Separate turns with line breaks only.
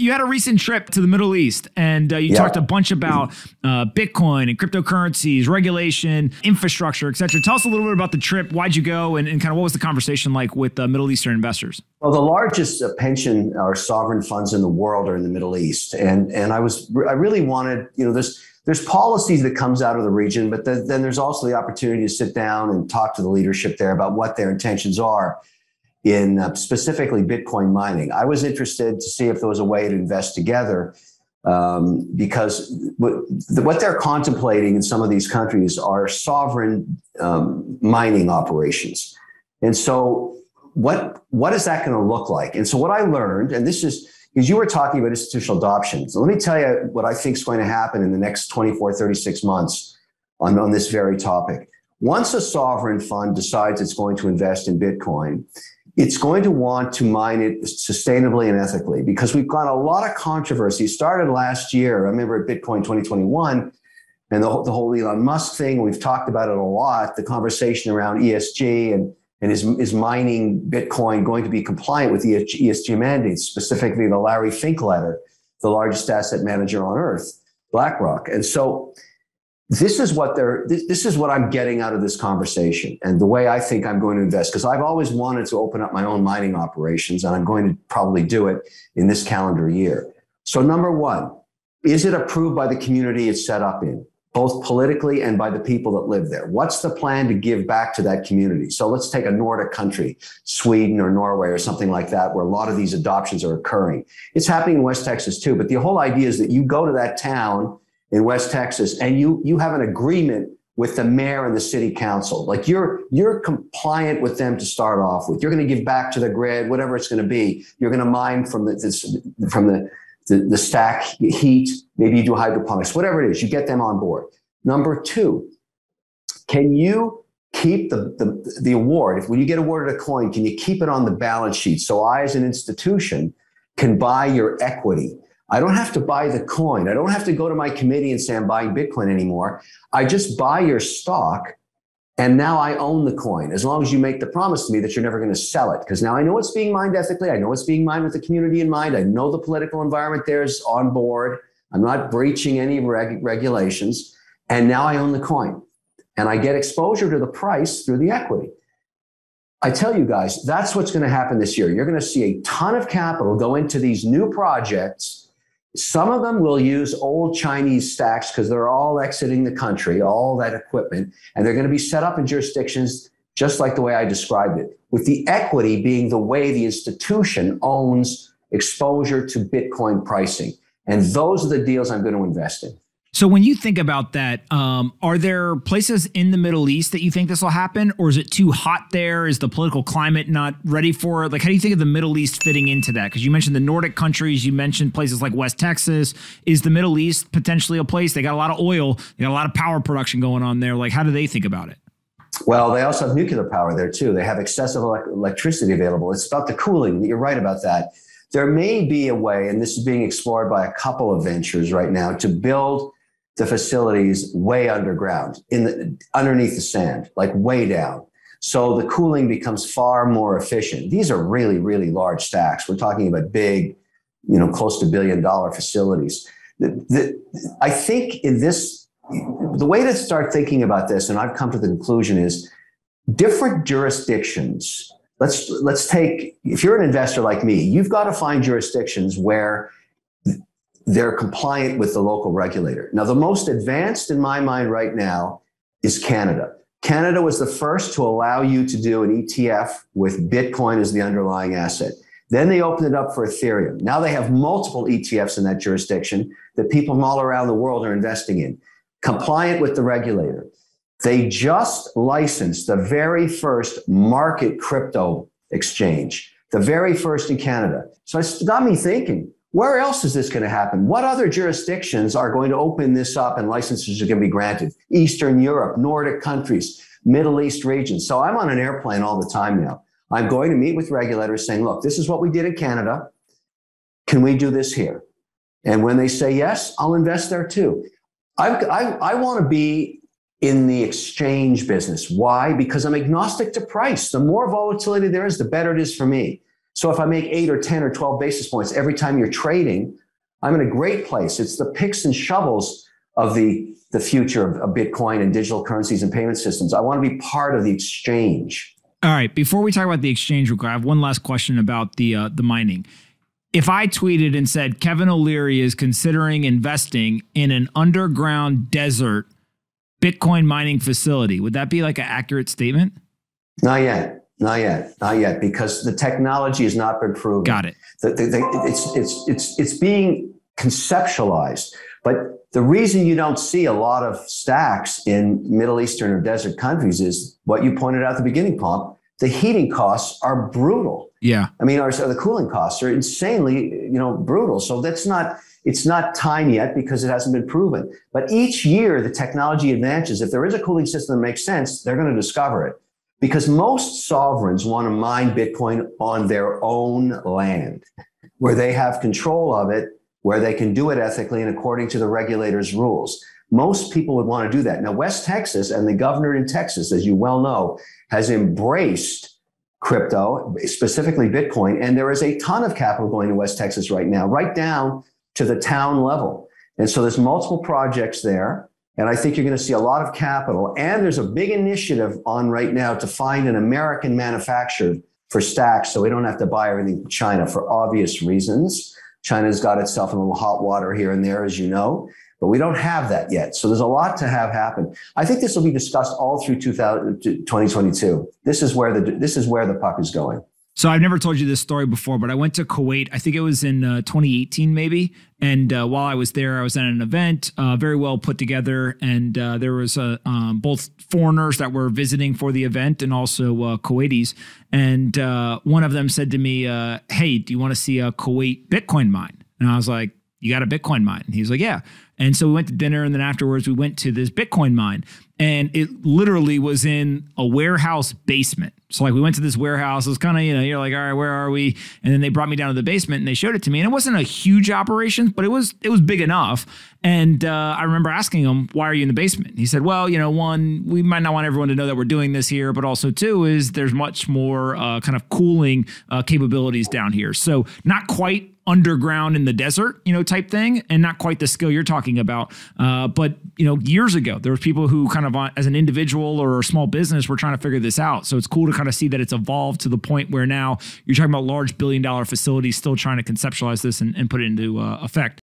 You had a recent trip to the Middle East, and you talked a bunch about Bitcoin and cryptocurrencies, regulation, infrastructure, et cetera. Tell us a little bit about the trip. Why'd you go, and kind of what was the conversation like with Middle Eastern investors?
Well, the largest pension or sovereign funds in the world are in the Middle East, and I really wanted, there's policies that comes out of the region, but then there's also the opportunity to sit down and talk to the leadership there about what their intentions are in specifically Bitcoin mining. I was interested to see if there was a way to invest together because what they're contemplating in some of these countries are sovereign mining operations. And so what is that going to look like? And so what I learned, and this is, because you were talking about institutional adoption. So let me tell you what I think is going to happen in the next 24, 36 months on this very topic. Once a sovereign fund decides it's going to invest in Bitcoin, it's going to want to mine it sustainably and ethically, because we've got a lot of controversy. It started last year. I remember at Bitcoin 2021 and the whole Elon Musk thing. We've talked about it a lot, the conversation around ESG and is mining Bitcoin going to be compliant with ESG mandates, specifically the Larry Fink letter, the largest asset manager on earth, BlackRock. And so this is what I'm getting out of this conversation and the way I think I'm going to invest, because I've always wanted to open up my own mining operations, and I'm going to probably do it in this calendar year. So number one, is it approved by the community it's set up in, both politically and by the people that live there? What's the plan to give back to that community? So let's take a Nordic country, Sweden or Norway or something like that, where a lot of these adoptions are occurring. It's happening in West Texas too, but the whole idea is that you go to that town in West Texas and you have an agreement with the mayor and the city council. Like you're compliant with them to start off with. You're going to give back to the grid, whatever it's going to be. You're going to mine from the stack heat. Maybe you do hydroponics, whatever it is, you get them on board. Number two, can you keep the award? When you get awarded a coin, can you keep it on the balance sheet? So I, as an institution, can buy your equity. I don't have to buy the coin. I don't have to go to my committee and say I'm buying Bitcoin anymore. I just buy your stock, and now I own the coin, as long as you make the promise to me that you're never going to sell it. Because now I know it's being mined ethically. I know it's being mined with the community in mind. I know the political environment there is on board. I'm not breaching any regulations. And now I own the coin. And I get exposure to the price through the equity. I tell you guys, that's what's going to happen this year. You're going to see a ton of capital go into these new projects. Some of them will use old Chinese stacks because they're all exiting the country, all that equipment, and they're going to be set up in jurisdictions just like the way I described it, with the equity being the way the institution owns exposure to Bitcoin pricing. And those are the deals I'm going to invest in.
So when you think about that, are there places in the Middle East that you think this will happen, or is it too hot there? Is the political climate not ready for it? Like, how do you think of the Middle East fitting into that? Because you mentioned the Nordic countries, you mentioned places like West Texas. Is the Middle East potentially a place? They got a lot of oil, they got a lot of power production going on there. Like, how do they think about it?
Well, they also have nuclear power there too. They have excessive electricity available. It's about the cooling. You're right about that. There may be a way, and this is being explored by a couple of ventures right now, to build the facilities way underground, underneath the sand, like way down. So the cooling becomes far more efficient. These are really, really large stacks. We're talking about big, close to $1 billion facilities. I think the way to start thinking about this, and I've come to the conclusion, is different jurisdictions. Let's take, if you're an investor like me, you've got to find jurisdictions where they're compliant with the local regulator. Now, the most advanced in my mind right now is Canada. Canada was the first to allow you to do an ETF with Bitcoin as the underlying asset. Then they opened it up for Ethereum. Now they have multiple ETFs in that jurisdiction that people from all around the world are investing in, compliant with the regulator. They just licensed the very first market crypto exchange, the very first in Canada. So it got me thinking, where else is this going to happen? What other jurisdictions are going to open this up and licenses are going to be granted? Eastern Europe, Nordic countries, Middle East regions. So I'm on an airplane all the time now. I'm going to meet with regulators saying, look, this is what we did in Canada. Can we do this here? And when they say yes, I'll invest there too. I want to be in the exchange business. Why? Because I'm agnostic to price. The more volatility there is, the better it is for me. So if I make 8 or 10 or 12 basis points every time you're trading, I'm in a great place. It's the picks and shovels of the future of Bitcoin and digital currencies and payment systems. I want to be part of the exchange.
All right. Before we talk about the exchange, I have one last question about the mining. If I tweeted and said Kevin O'Leary is considering investing in an underground desert Bitcoin mining facility, would that be like an accurate statement?
Not yet. Not yet. Not yet, because the technology has not been proven.
Got it.
It's being conceptualized. But the reason you don't see a lot of stacks in Middle Eastern or desert countries is what you pointed out at the beginning, Pomp. The heating costs are brutal.
Yeah.
I mean, the cooling costs are insanely, brutal. So it's not time yet because it hasn't been proven. But each year, the technology advances. If there is a cooling system that makes sense, they're going to discover it. Because most sovereigns want to mine Bitcoin on their own land, where they have control of it, where they can do it ethically and according to the regulators' rules. Most people would want to do that. Now, West Texas and the governor in Texas, as you well know, has embraced crypto, specifically Bitcoin. And there is a ton of capital going to West Texas right now, right down to the town level. And so there's multiple projects there. And I think you're going to see a lot of capital. And there's a big initiative on right now to find an American manufacturer for stacks so we don't have to buy everything from China for obvious reasons. China's got itself in a little hot water here and there, as you know, but we don't have that yet. So there's a lot to have happen. I think this will be discussed all through 2022. This is where the puck is going.
So I've never told you this story before, but I went to Kuwait. I think it was in 2018, maybe. And while I was there, I was at an event, very well put together. And there was both foreigners that were visiting for the event and also Kuwaitis. And one of them said to me, hey, do you want to see a Kuwait Bitcoin mine? And I was like, you got a Bitcoin mine? And he was like, yeah. And so we went to dinner, and then afterwards we went to this Bitcoin mine, and it literally was in a warehouse basement. So like we went to this warehouse. It was kind of, you're like, all right, where are we? And then they brought me down to the basement and they showed it to me. And it wasn't a huge operation, but it was big enough. And I remember asking him, why are you in the basement? He said, well, one, we might not want everyone to know that we're doing this here, but also two is there's much more kind of cooling capabilities down here. So not quite underground in the desert, type thing, and not quite the skill you're talking about. But, years ago, there was people who kind of as an individual or a small business were trying to figure this out. So it's cool to kind of see that it's evolved to the point where now you're talking about large billion-dollar facilities still trying to conceptualize this and put it into effect.